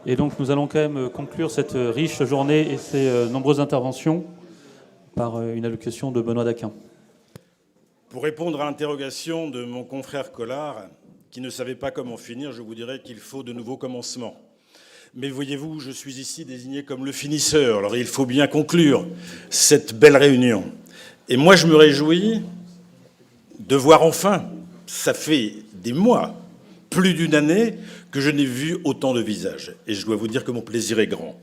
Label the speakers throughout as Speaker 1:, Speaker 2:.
Speaker 1: Et donc nous allons quand même conclure cette riche journée et ces nombreuses interventions par une allocution de Benoît Daquin.
Speaker 2: Pour répondre à l'interrogation de mon confrère Collard, qui ne savait pas comment finir, je vous dirais qu'il faut de nouveaux commencements. Mais voyez-vous, je suis ici désigné comme le finisseur, alors il faut bien conclure cette belle réunion. Et moi, je me réjouis de voir enfin, ça fait des mois, plus d'une année, que je n'ai vu autant de visages. Et je dois vous dire que mon plaisir est grand.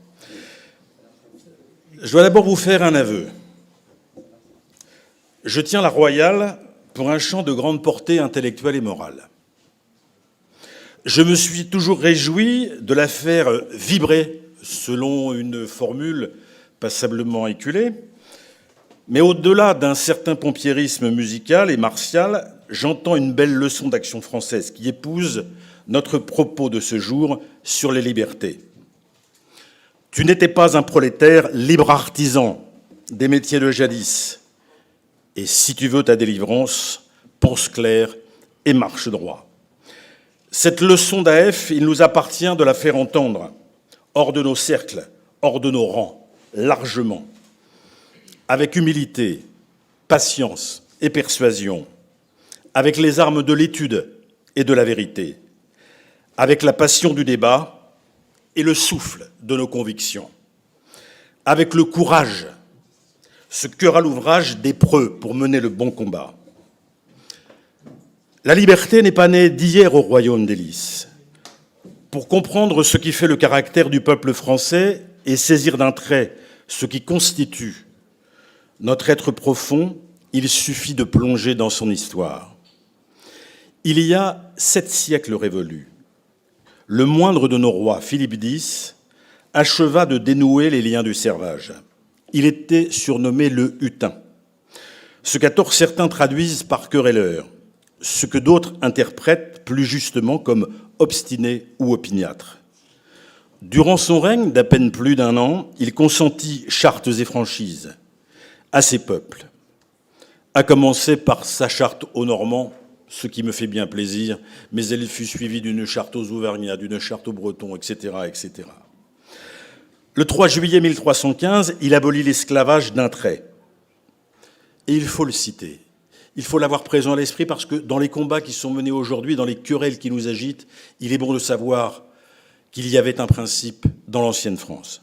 Speaker 2: Je dois d'abord vous faire un aveu. Je tiens la Royale pour un champ de grande portée intellectuelle et morale. Je me suis toujours réjoui de la faire vibrer, selon une formule passablement éculée, mais au-delà d'un certain pompiérisme musical et martial, j'entends une belle leçon d'action française qui épouse notre propos de ce jour sur les libertés. Tu n'étais pas un prolétaire libre artisan des métiers de jadis. Et si tu veux ta délivrance, pense clair et marche droit. Cette leçon d'AF, il nous appartient de la faire entendre, hors de nos cercles, hors de nos rangs, largement, avec humilité, patience et persuasion, avec les armes de l'étude et de la vérité, avec la passion du débat et le souffle de nos convictions, avec le courage, ce cœur à l'ouvrage d'épreux pour mener le bon combat. La liberté n'est pas née d'hier au royaume des Lys. Pour comprendre ce qui fait le caractère du peuple français et saisir d'un trait ce qui constitue notre être profond, il suffit de plonger dans son histoire. Il y a 7 siècles révolus, le moindre de nos rois, Philippe X, acheva de dénouer les liens du servage. Il était surnommé le Hutin, ce qu'à tort certains traduisent par querelleur, ce que d'autres interprètent plus justement comme obstiné ou opiniâtre. Durant son règne d'à peine plus d'1 an, il consentit chartes et franchises à ses peuples, à commencer par sa charte aux Normands, ce qui me fait bien plaisir, mais elle fut suivie d'une charte aux Auvergnats, d'une charte aux Bretons, etc., etc. Le 3 juillet 1315, il abolit l'esclavage d'un trait. Et il faut le citer. Il faut l'avoir présent à l'esprit parce que dans les combats qui sont menés aujourd'hui, dans les querelles qui nous agitent, il est bon de savoir qu'il y avait un principe dans l'ancienne France.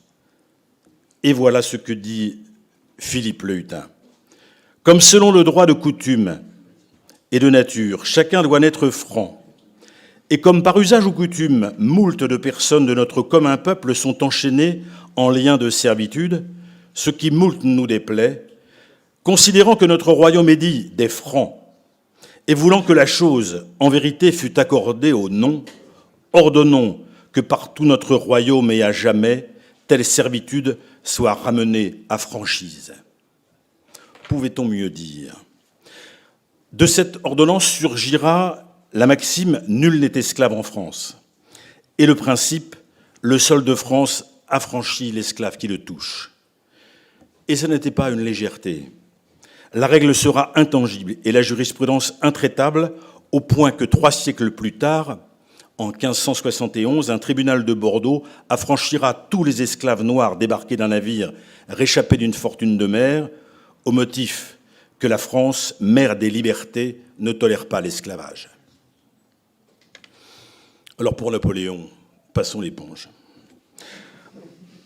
Speaker 2: Et voilà ce que dit Philippe le Hutin. Comme selon le droit de coutume et de nature, chacun doit naître franc, et comme par usage ou coutume, moult de personnes de notre commun peuple sont enchaînées en lien de servitude, ce qui moult nous déplaît, considérant que notre royaume est dit des Francs, et voulant que la chose, en vérité, fût accordée au nom, ordonnons que par tout notre royaume et à jamais, telle servitude soit ramenée à franchise. Pouvait-on mieux dire ? De cette ordonnance surgira la maxime « Nul n'est esclave en France » et le principe « Le sol de France affranchit l'esclave qui le touche ». Et ce n'était pas une légèreté. La règle sera intangible et la jurisprudence intraitable au point que 3 siècles plus tard, en 1571, un tribunal de Bordeaux affranchira tous les esclaves noirs débarqués d'un navire réchappé d'une fortune de mer au motif que la France, mère des libertés, ne tolère pas l'esclavage. Alors pour Napoléon, passons l'éponge.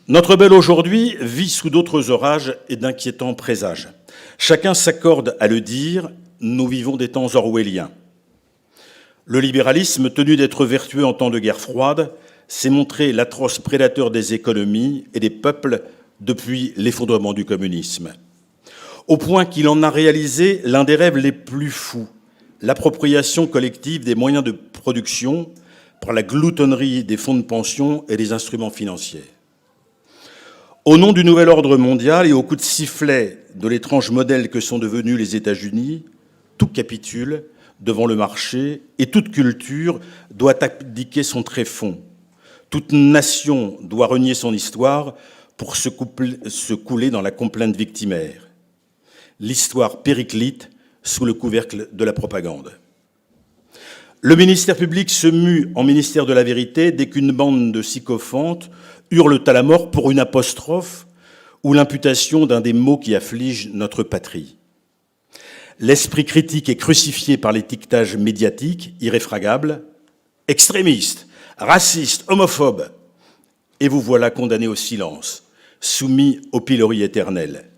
Speaker 2: Notre belle aujourd'hui vit sous d'autres orages et d'inquiétants présages. Chacun s'accorde à le dire, nous vivons des temps orwelliens. Le libéralisme, tenu d'être vertueux en temps de guerre froide, s'est montré l'atroce prédateur des économies et des peuples depuis l'effondrement du communisme. Au point qu'il en a réalisé l'un des rêves les plus fous, l'appropriation collective des moyens de production par la gloutonnerie des fonds de pension et des instruments financiers. Au nom du nouvel ordre mondial et au coup de sifflet de l'étrange modèle que sont devenus les États-Unis, tout capitule devant le marché et toute culture doit abdiquer son tréfonds. Toute nation doit renier son histoire pour se couler dans la complainte victimaire. L'histoire périclite sous le couvercle de la propagande. Le ministère public se mue en ministère de la vérité dès qu'une bande de sycophantes hurle à la mort pour une apostrophe ou l'imputation d'un des maux qui affligent notre patrie. L'esprit critique est crucifié par l'étiquetage médiatique, irréfragable, extrémiste, raciste, homophobe, et vous voilà condamné au silence, soumis au pilori éternel.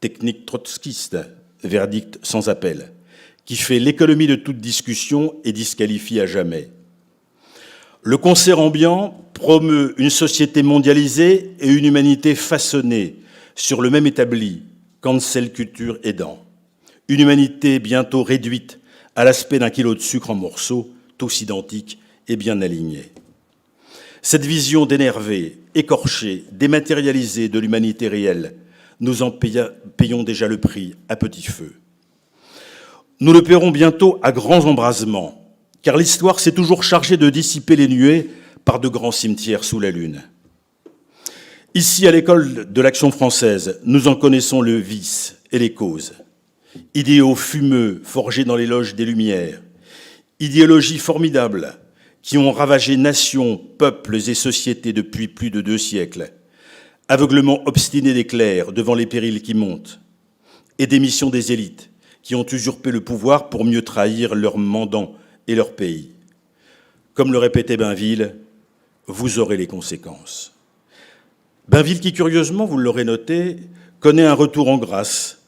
Speaker 2: Technique trotskiste, verdict sans appel, qui fait l'économie de toute discussion et disqualifie à jamais. Le concert ambiant promeut une société mondialisée et une humanité façonnée sur le même établi, cancel culture aidant. Une humanité bientôt réduite à l'aspect d'un kilo de sucre en morceaux, tous identiques et bien alignés. Cette vision dénervée, écorchée, dématérialisée de l'humanité réelle, nous en payons déjà le prix à petit feu. Nous le paierons bientôt à grands embrasements, car l'histoire s'est toujours chargée de dissiper les nuées par de grands cimetières sous la lune. Ici, à l'école de l'Action française, nous en connaissons le vice et les causes. Idéaux fumeux forgés dans les loges des Lumières, idéologies formidables qui ont ravagé nations, peuples et sociétés depuis plus de 2 siècles, aveuglement obstiné des clercs devant les périls qui montent, et démission des élites qui ont usurpé le pouvoir pour mieux trahir leurs mandants et leur pays. Comme le répétait Bainville, vous aurez les conséquences. Bainville qui, curieusement, vous l'aurez noté, connaît un retour en grâce,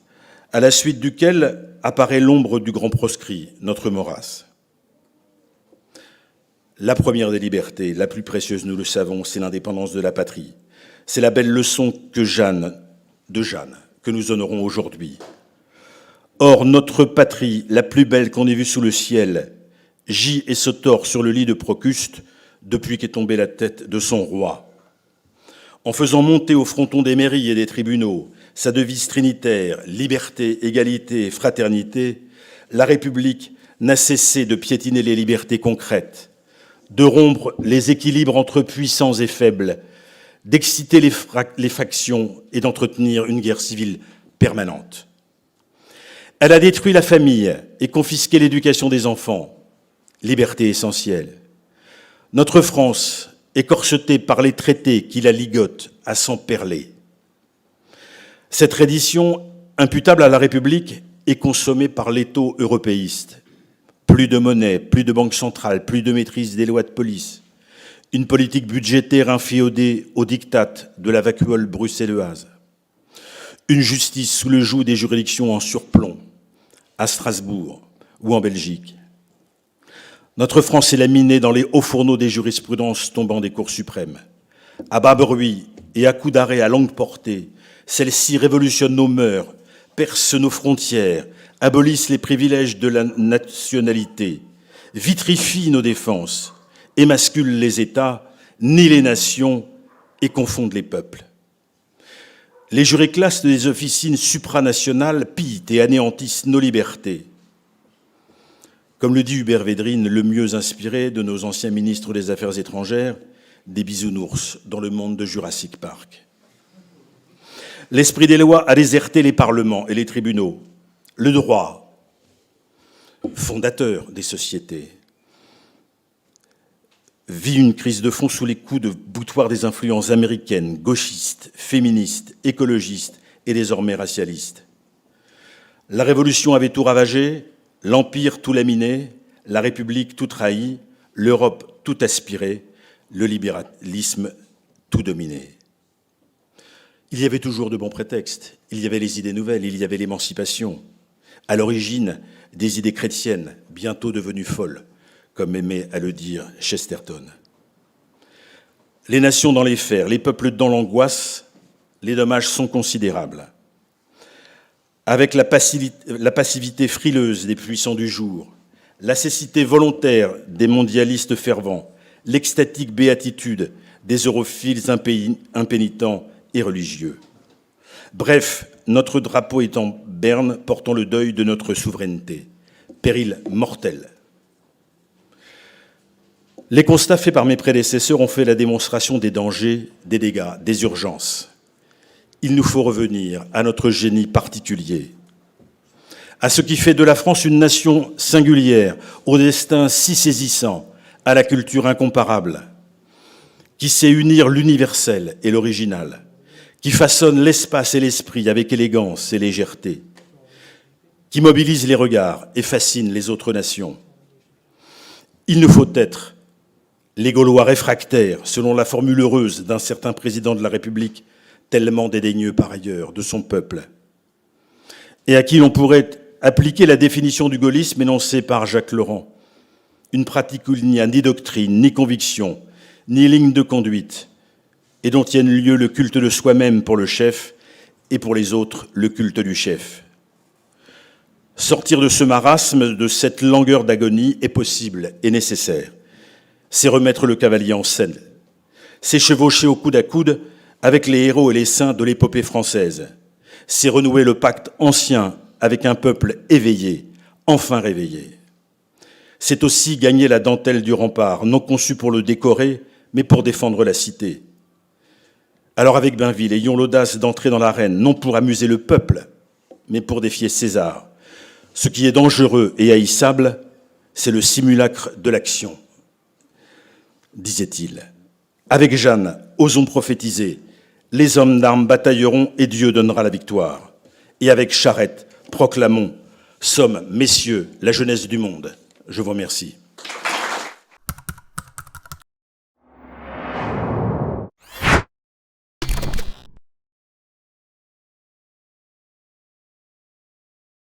Speaker 2: à la suite duquel apparaît l'ombre du grand proscrit, notre Maurras. La première des libertés, la plus précieuse, nous le savons, c'est l'indépendance de la patrie. C'est la belle leçon de Jeanne, que nous honorons aujourd'hui. Or, notre patrie, la plus belle qu'on ait vue sous le ciel, gît et se tord sur le lit de Procuste depuis qu'est tombée la tête de son roi. En faisant monter au fronton des mairies et des tribunaux sa devise trinitaire, liberté, égalité, fraternité, la République n'a cessé de piétiner les libertés concrètes, de rompre les équilibres entre puissants et faibles, d'exciter les factions et d'entretenir une guerre civile permanente. Elle a détruit la famille et confisqué l'éducation des enfants, liberté essentielle. Notre France est corsetée par les traités qui la ligotent à s'emperler. Cette reddition imputable à la République est consommée par l'étau européiste. Plus de monnaie, plus de banque centrale, plus de maîtrise des lois de police. Une politique budgétaire inféodée au diktat de la vacuole bruxelloise. Une justice sous le joug des juridictions en surplomb, à Strasbourg ou en Belgique. Notre France est laminée dans les hauts fourneaux des jurisprudences tombant des cours suprêmes. À bas bruit et à coups d'arrêt à longue portée, celles-ci révolutionnent nos mœurs, percent nos frontières, abolissent les privilèges de la nationalité, vitrifient nos défenses, émasculent les États, nient les nations et confondent les peuples. Les juréclastes des officines supranationales pillent et anéantissent nos libertés. Comme le dit Hubert Védrine, le mieux inspiré de nos anciens ministres des Affaires étrangères, des bisounours dans le monde de Jurassic Park. L'esprit des lois a déserté les parlements et les tribunaux. Le droit, fondateur des sociétés, vit une crise de fond sous les coups de boutoir des influences américaines, gauchistes, féministes, écologistes et désormais racialistes. La Révolution avait tout ravagé, l'Empire tout laminé, la République tout trahi, l'Europe tout aspiré, le libéralisme tout dominé. Il y avait toujours de bons prétextes. Il y avait les idées nouvelles, il y avait l'émancipation. À l'origine, des idées chrétiennes, bientôt devenues folles, comme aimait à le dire Chesterton. Les nations dans les fers, les peuples dans l'angoisse, les dommages sont considérables. Avec la passivité frileuse des puissants du jour, la cécité volontaire des mondialistes fervents, l'extatique béatitude des europhiles impénitents et religieux. Bref, notre drapeau est en berne, portant le deuil de notre souveraineté. Péril mortel. Les constats faits par mes prédécesseurs ont fait la démonstration des dangers, des dégâts, des urgences. Il nous faut revenir à notre génie particulier, à ce qui fait de la France une nation singulière, au destin si saisissant, à la culture incomparable, qui sait unir l'universel et l'original, qui façonne l'espace et l'esprit avec élégance et légèreté, qui mobilise les regards et fascine les autres nations. Il ne faut être les Gaulois réfractaires, selon la formule heureuse d'un certain président de la République, tellement dédaigneux par ailleurs de son peuple, et à qui l'on pourrait appliquer la définition du gaullisme énoncée par Jacques Laurent, une pratique où il n'y a ni doctrine, ni conviction, ni ligne de conduite, et dont tienne lieu le culte de soi-même pour le chef, et pour les autres, le culte du chef. Sortir de ce marasme, de cette langueur d'agonie, est possible et nécessaire. C'est remettre le cavalier en scène. C'est chevaucher au coude à coude avec les héros et les saints de l'épopée française. C'est renouer le pacte ancien avec un peuple éveillé, enfin réveillé. C'est aussi gagner la dentelle du rempart, non conçue pour le décorer, mais pour défendre la cité. Alors avec Bainville, ayons l'audace d'entrer dans l'arène, non pour amuser le peuple, mais pour défier César. Ce qui est dangereux et haïssable, c'est le simulacre de l'action, disait-il. Avec Jeanne, osons prophétiser. Les hommes d'armes batailleront et Dieu donnera la victoire. Et avec Charette, proclamons, sommes, messieurs, la jeunesse du monde. Je vous remercie.